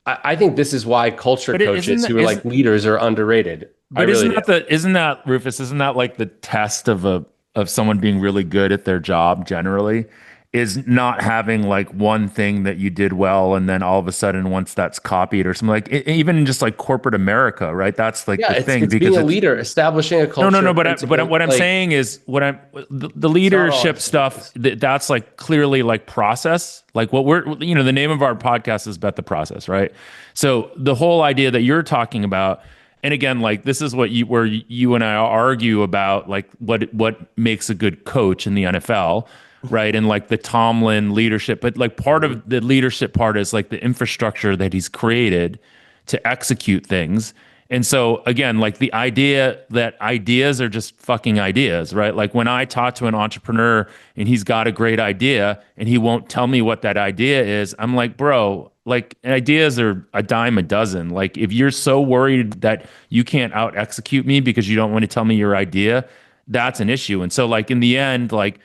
I think this is why culture But coaches who are like leaders are underrated. I But really do. isn't that Rufus? Isn't that like the test of someone being really good at their job generally? Is not having like one thing that you did well, and then all of a sudden once that's copied or something like even just like corporate America, right? That's like Yeah, the thing it's because being a it's leader, establishing a culture. no. But principle, what I'm like, saying is the it's not all leadership stuff. excuses. That's like clearly like process. Like what we're the name of our podcast is Bet the Process, right? So the whole idea that you're talking about, and again, like this is what where you and I argue about, like what makes a good coach in the NFL, right? And like the Tomlin leadership, but like part Mhm. of the leadership part is like the infrastructure that he's created to execute things. And so again, like the idea that ideas are just fucking ideas, right? Like when I talk to an entrepreneur and he's got a great idea and he won't tell me what that idea is, I'm like, bro, like ideas are a dime a dozen. Like if you're so worried that you can't out execute me because you don't want to tell me your idea, that's an issue. And so like in the end, like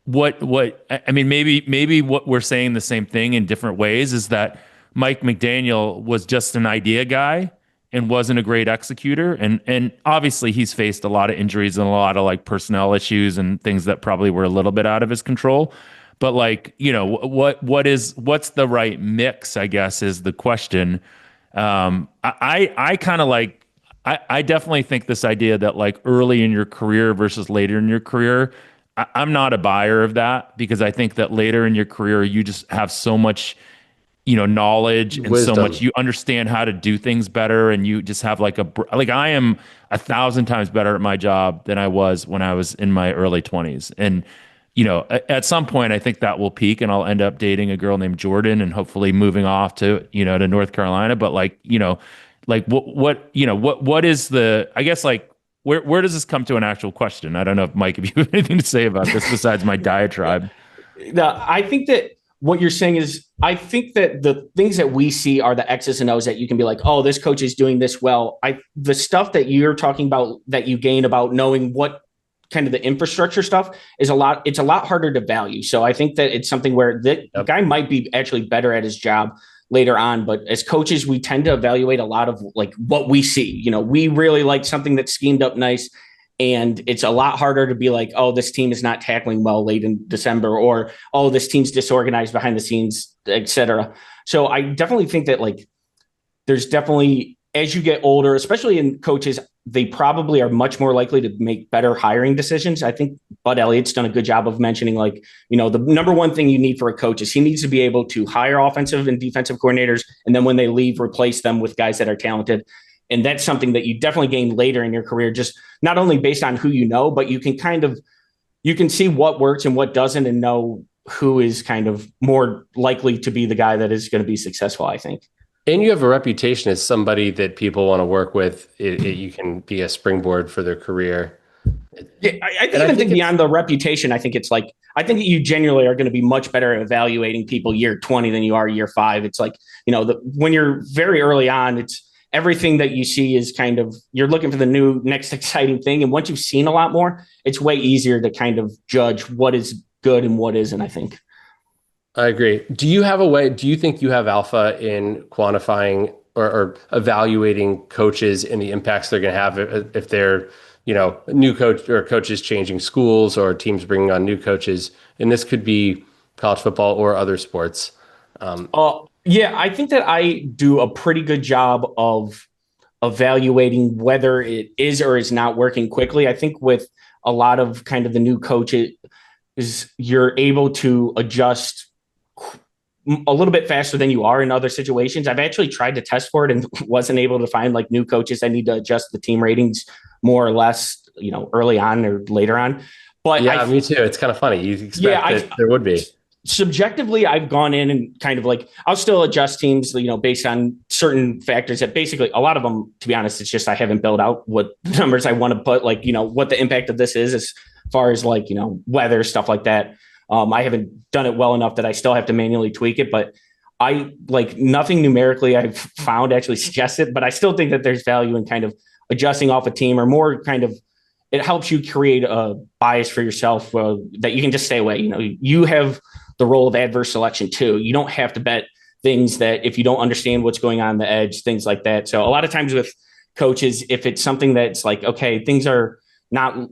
what I mean, maybe what we're saying the same thing in different ways is that Mike McDaniel was just an idea guy and wasn't a great executor. And obviously he's faced a lot of injuries and a lot of like personnel issues and things that probably were a little bit out of his control. But like, what's the right mix, I guess, is the question. I kind of like I definitely think this idea that like early in your career versus later in your career, I'm not a buyer of that because I think that later in your career you just have so much knowledge and so much Wisdom. you understand how to do things better and you just have like like I am 1,000 times better at my job than I was when I was in my early 20s. And at some point I think that will peak and I'll end up dating a girl named Jordan and hopefully moving off to North Carolina. But like like what is the, I guess, like where does this come to an actual question? I don't know if Mike, if you have anything to say about this besides my diatribe. I think that what you're saying is, I think that the things that we see are the X's and O's that you can be like, oh, this coach is doing this well. The stuff that you're talking about that you gain about knowing what kind of the infrastructure stuff is it's a lot harder to value. So I think that it's something where the guy might be actually better at his job later on. But as coaches, we tend to evaluate a lot of like what we see. We really like something that's schemed up nice. And it's a lot harder to be like, oh, this team is not tackling well late in December, or, oh, this team's disorganized behind the scenes, et cetera. So I definitely think that like there's definitely, as you get older, especially in coaches, they probably are much more likely to make better hiring decisions. I think Bud Elliott's done a good job of mentioning like, the number one thing you need for a coach is he needs to be able to hire offensive and defensive coordinators. And then when they leave, replace them with guys that are talented. And that's something that you definitely gain later in your career, just not only based on who you know, but you can see what works and what doesn't and know who is kind of more likely to be the guy that is going to be successful, I think. And you have a reputation as somebody that people want to work with. You can be a springboard for their career. Yeah, I think beyond the reputation, I think you genuinely are going to be much better at evaluating people year 20 than you are year 5. It's like, when you're very early on, it's everything that you see is kind of, you're looking for the new next exciting thing. And once you've seen a lot more, it's way easier to kind of judge what is good and what isn't, I think. I agree. Do you think you have alpha in quantifying or evaluating coaches and the impacts they're going to have if they're, new coach or coaches changing schools or teams bringing on new coaches? And this could be college football or other sports. Yeah, I think that I do a pretty good job of evaluating whether it is or is not working quickly. I think with a lot of kind of the new coaches, you're able to adjust a little bit faster than you are in other situations. I've actually tried to test for it and wasn't able to find like new coaches that need to adjust the team ratings more or less, early on or later on. But yeah, me too. It's kind of funny. You expect that there would be. Subjectively, I've gone in and kind of like, I'll still adjust teams, based on certain factors that basically a lot of them, to be honest, it's just, I haven't built out what numbers I want to put, like, what the impact of this is as far as like, weather, stuff like that. I haven't done it well enough that I still have to manually tweak it, but I like nothing numerically I've found actually suggests it, but I still think that there's value in kind of adjusting off a team or more kind of, it helps you create a bias for yourself that you can just stay away. You have the role of adverse selection too. You don't have to bet things that if you don't understand what's going on the edge, things like that. So a lot of times with coaches, if it's something that's like, okay, things are not,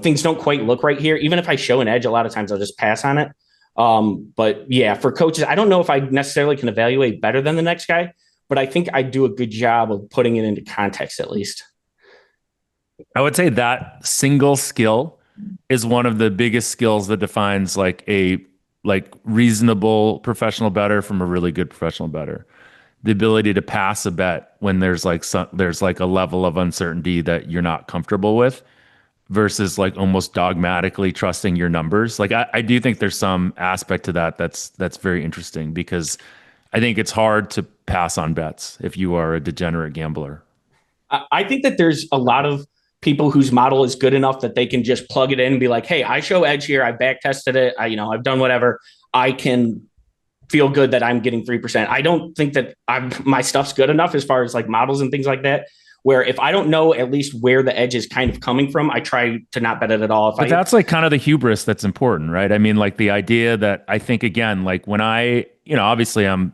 things don't quite look right here. Even if I show an edge, a lot of times I'll just pass on it. But yeah, for coaches, I don't know if I necessarily can evaluate better than the next guy, but I think I do a good job of putting it into context at least. I would say that single skill is one of the biggest skills that defines like a reasonable professional bettor from a really good professional bettor. The ability to pass a bet when there's like a level of uncertainty that you're not comfortable with versus like almost dogmatically trusting your numbers. Like I do think there's some aspect to that that's very interesting because I think it's hard to pass on bets if you are a degenerate gambler. I think that there's a lot of people whose model is good enough that they can just plug it in and be like, hey, I show edge here. I back tested it. I've done whatever. I can feel good that I'm getting 3%. I don't think that my stuff's good enough as far as like models and things like that, where if I don't know at least where the edge is kind of coming from, I try to not bet it at all. But that's like kind of the hubris that's important, right? I mean, like the idea that I think, again, like when obviously I'm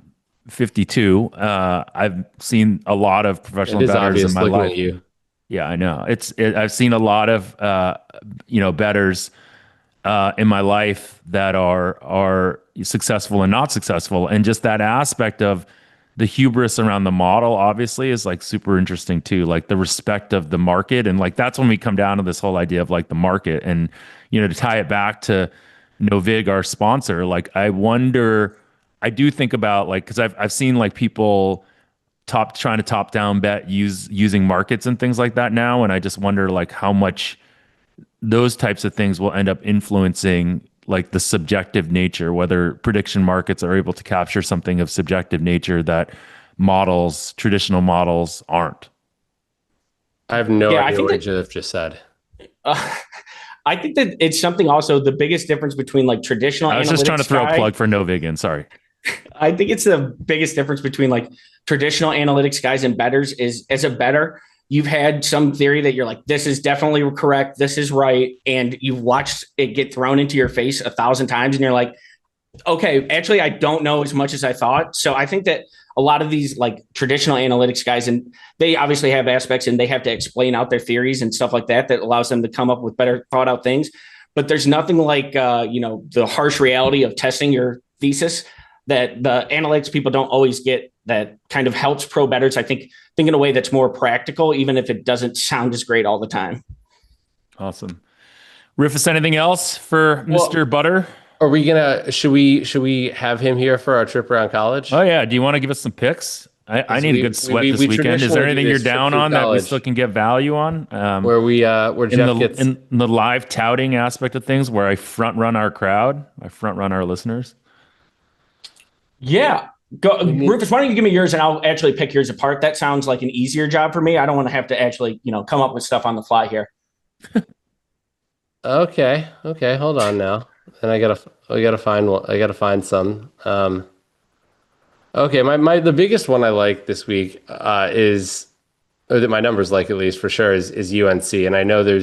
52. I've seen a lot of professional bettors in my life. At you. Yeah, I know. I've seen a lot of bettors in my life that are successful and not successful, and just that aspect of the hubris around the model obviously is like super interesting too, like the respect of the market. And like that's when we come down to this whole idea of like the market. And to tie it back to Novig, our sponsor, like I do think about like, because I've seen like people trying to top down bet using markets and things like that now, and I just wonder like how much those types of things will end up influencing like the subjective nature, whether prediction markets are able to capture something of subjective nature that traditional models aren't. I have no idea what Jeff just said. I think that it's something also the biggest difference between like traditional. I was just trying to throw a plug for Novig in. Sorry. I think it's the biggest difference between like traditional analytics guys and bettors is as a bettor, you've had some theory that you're like, this is definitely correct. This is right. And you've watched it get thrown into your face 1,000 times. And you're like, okay, actually, I don't know as much as I thought. So I think that a lot of these like traditional analytics guys, and they obviously have aspects and they have to explain out their theories and stuff like that allows them to come up with better thought out things. But there's nothing like, the harsh reality of testing your thesis that the analytics people don't always get, that kind of helps pro bettors, I think in a way that's more practical, even if it doesn't sound as great all the time. Awesome. Rufus, anything else for Mr. Butter? Are we should we have him here for our trip around college? Oh yeah. Do you want to give us some picks? I need a good sweat this weekend. Is there anything you're down on that we still can get value on? Where Jeff gets in the live touting aspect of things, where I front run our crowd, I front run our listeners. Yeah. Go, Rufus, why don't you give me yours and I'll actually pick yours apart? That sounds like an easier job for me. I don't want to have to actually, come up with stuff on the fly here. Okay. Hold on now. And I gotta find one. I gotta find some. Okay. The biggest one I like this week is, or that my numbers like at least for sure is UNC. And I know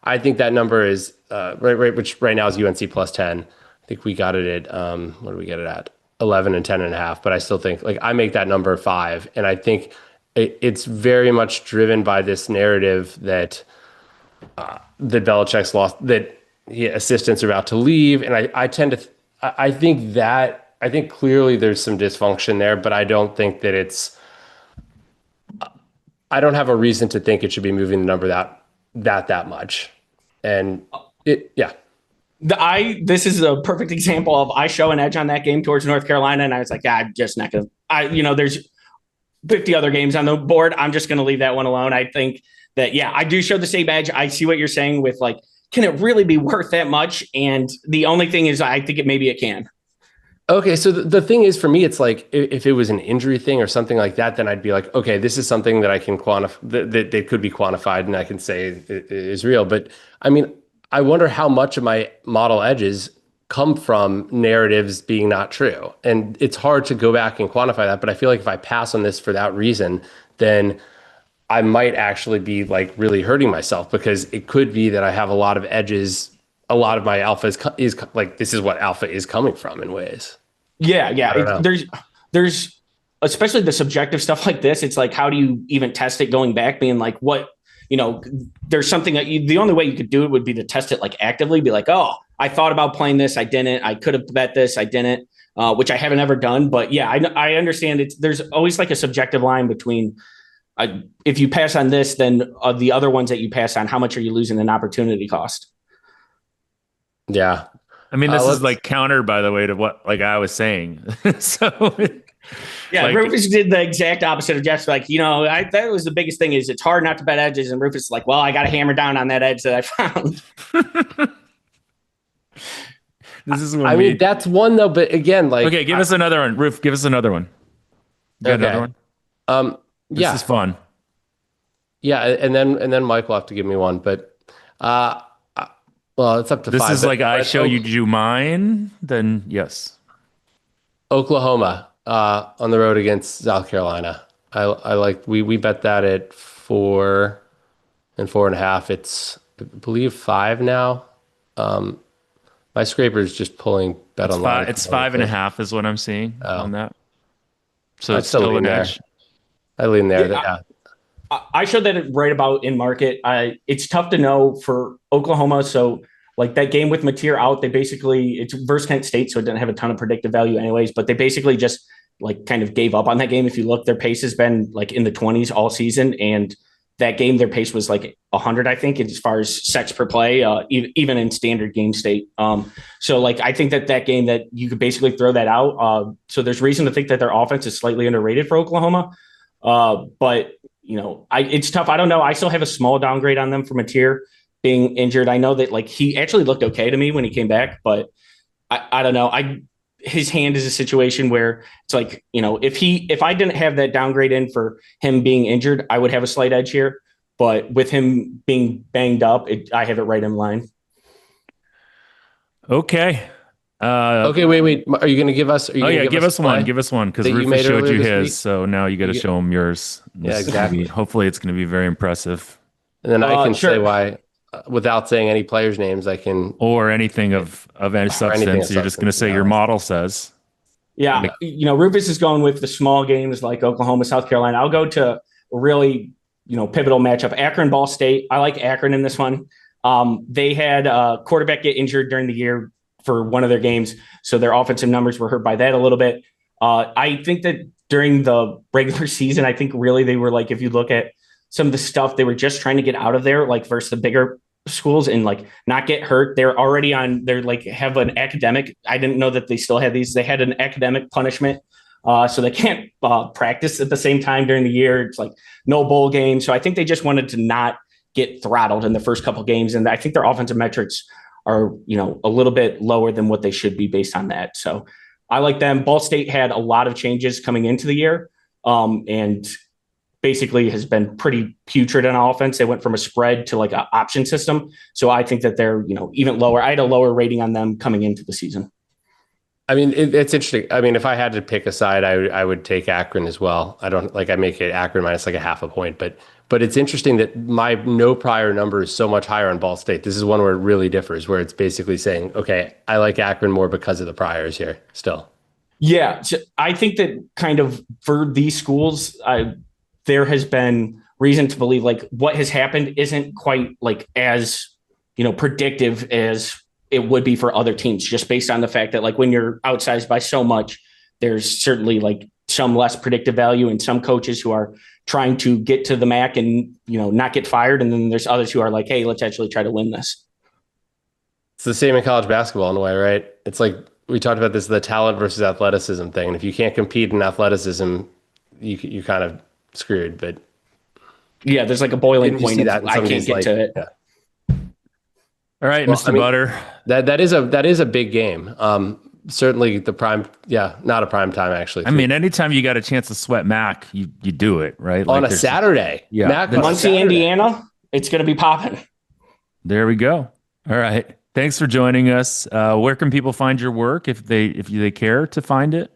I think that number is which right now is UNC plus 10. I think we got it at, what do we get it at? 11 and 10.5, but I still think like I make that number 5. And I think it's very much driven by this narrative that Belichick's lost, that assistants are about to leave. And I think clearly there's some dysfunction there, but I don't think that I don't have a reason to think it should be moving the number that much. And this is a perfect example of I show an edge on that game towards North Carolina, and I was like, I'm just not going to, there's 50 other games on the board. I'm just going to leave that one alone. I think that, I do show the same edge. I see what you're saying with like, can it really be worth that much? And the only thing is, I think maybe it can. Okay. So the thing is, for me, it's like, if it was an injury thing or something like that, then I'd be like, okay, this is something that I can quantify, that could be quantified and I can say it is real. But I mean, I wonder how much of my model edges come from narratives being not true. And it's hard to go back and quantify that. But I feel like if I pass on this for that reason, then I might actually be like really hurting myself, because it could be that I have a lot of edges. A lot of my alpha is like, this is what alpha is coming from in ways. Yeah. there's especially the subjective stuff like this. It's like, how do you even test it going back? Being like, what, there's something that the only way you could do it would be to test it like actively, be like, oh, I thought about playing this. I didn't. I could have bet this. I didn't, which I haven't ever done. But yeah, I understand it. There's always like a subjective line between if you pass on this, then the other ones that you pass on, how much are you losing in opportunity cost? Yeah. I mean, this is like counter, by the way, to what like I was saying. So yeah, like, Rufus did the exact opposite of Jeff's. Like, that was the biggest thing is it's hard not to bet edges. And Rufus is like, well, I got to hammer down on that edge that I found. This is I mean, that's one though, but again, like, okay, give us another one. Roof, give us another one. You got another one? This is fun. Yeah, and then Mike will have to give me one, but well, it's up to this 5. This is like I show you mine, then yes. Oklahoma on the road against South Carolina. I like we bet that at 4 and 4.5. It's I believe 5 now. My scraper is just pulling bet online. It's 5.5 is what I'm seeing on that. So it's still an edge. I lean there. Yeah. I showed that right about in market. It's tough to know for Oklahoma. So like that game with Mateer out, it's versus Kent State, so it didn't have a ton of predictive value anyways, but they basically just like kind of gave up on that game. If you look, their pace has been like in the 20s all season. And that game, their pace was like 100, I think, as far as sets per play, even in standard game state. So like, I think that game that you could basically throw that out. So there's reason to think that their offense is slightly underrated for Oklahoma. But it's tough. I don't know. I still have a small downgrade on them for Mateer being injured. I know that like he actually looked okay to me when he came back, but I don't know. His hand is a situation where it's like, if I didn't have that downgrade in for him being injured, I would have a slight edge here. But with him being banged up, I have it right in line. Okay. Okay, wait. Are you going to give us? Give us one. Give us one because Rufus showed you his, week? So now you got to show him yours. Yeah, exactly. Hopefully, it's going to be very impressive. And then I can say why, without saying any players' names, I can or anything of any substance. You're just going to say your model says. Yeah, Rufus is going with the small games like Oklahoma, South Carolina. I'll go to a really pivotal matchup: Akron, Ball State. I like Akron in this one. They had a quarterback get injured during the year for one of their games, so their offensive numbers were hurt by that a little bit. I think that during the regular season, I think really they were like, if you look at some of the stuff, they were just trying to get out of there, like versus the bigger schools and like not get hurt. They're already they're like have an academic. I didn't know that they still had these. They had an academic punishment. So they can't practice at the same time during the year. It's like no bowl game. So I think they just wanted to not get throttled in the first couple of games. And I think their offensive metrics are, a little bit lower than what they should be based on that. So I like them. Ball State had a lot of changes coming into the year and basically has been pretty putrid on offense. They went from a spread to like an option system. So I think that they're, even lower. I had a lower rating on them coming into the season. I mean, it's interesting. I mean, if I had to pick a side, I would take Akron as well. I make it Akron minus like a 0.5 point, but it's interesting that my no prior number is so much higher on Ball State. This is one where it really differs, where it's basically saying, okay, I like Akron more because of the priors here still. Yeah. So I think that kind of for these schools, there has been reason to believe like what has happened isn't quite like as, predictive as it would be for other teams, just based on the fact that like when you're outsized by so much, there's certainly like some less predictive value and some coaches who are trying to get to the MAC and, not get fired. And then there's others who are like, hey, let's actually try to win this. It's the same in college basketball in a way, right? It's like we talked about this, the talent versus athleticism thing. And if you can't compete in athleticism, you're kind of screwed. But yeah, there's like a boiling point. I can't get to it. Yeah. All right, Mr. Butter. That is a big game. Certainly the prime, not a prime time actually. I mean, anytime you got a chance to sweat Mac, you do it, right? On a Saturday. Yeah. Mac Muncie, Indiana, it's going to be popping. There we go. All right. Thanks for joining us. Where can people find your work if they care to find it?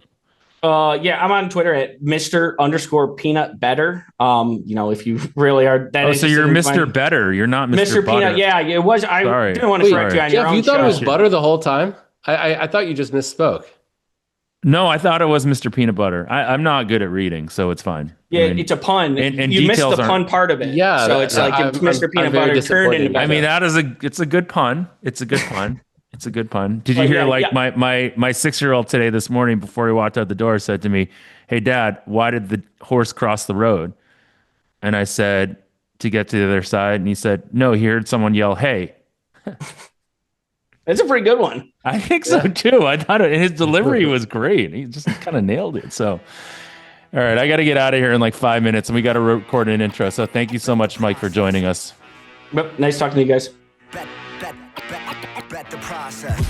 I'm on Twitter at Mr._Peanut Bettor. If you really are that. So you're Mr. Bettor. You're not Mr. Butter. Peanut. Yeah, it was. Didn't want to correct you on Jeff, your own you thought show. it was butter the whole time? I thought you just misspoke. No, I thought it was Mr. Peanut Butter. I'm not good at reading, so it's fine. Yeah, I mean, it's a pun. and You missed details the pun part of it. Yeah, So it's like if Mr. I'm Peanut very Butter turned into disappointed. I mean, Bettor. it's a good pun. It's a good pun. It's a good pun. Did you But hear yeah, my 6-year-old today this morning before he walked out the door said to me, "Hey Dad, why did the horse cross the road?" And I said, "To get to the other side." And he said, "No, he heard someone yell, 'Hey.'" That's a pretty good one. I think so too. I thought it, and his delivery was great. He just kind of nailed it. So, all right, I got to get out of here in like 5 minutes, and we got to record an intro. So, thank you so much, Mike, for joining us. Yep, nice talking to you guys. Bet the process.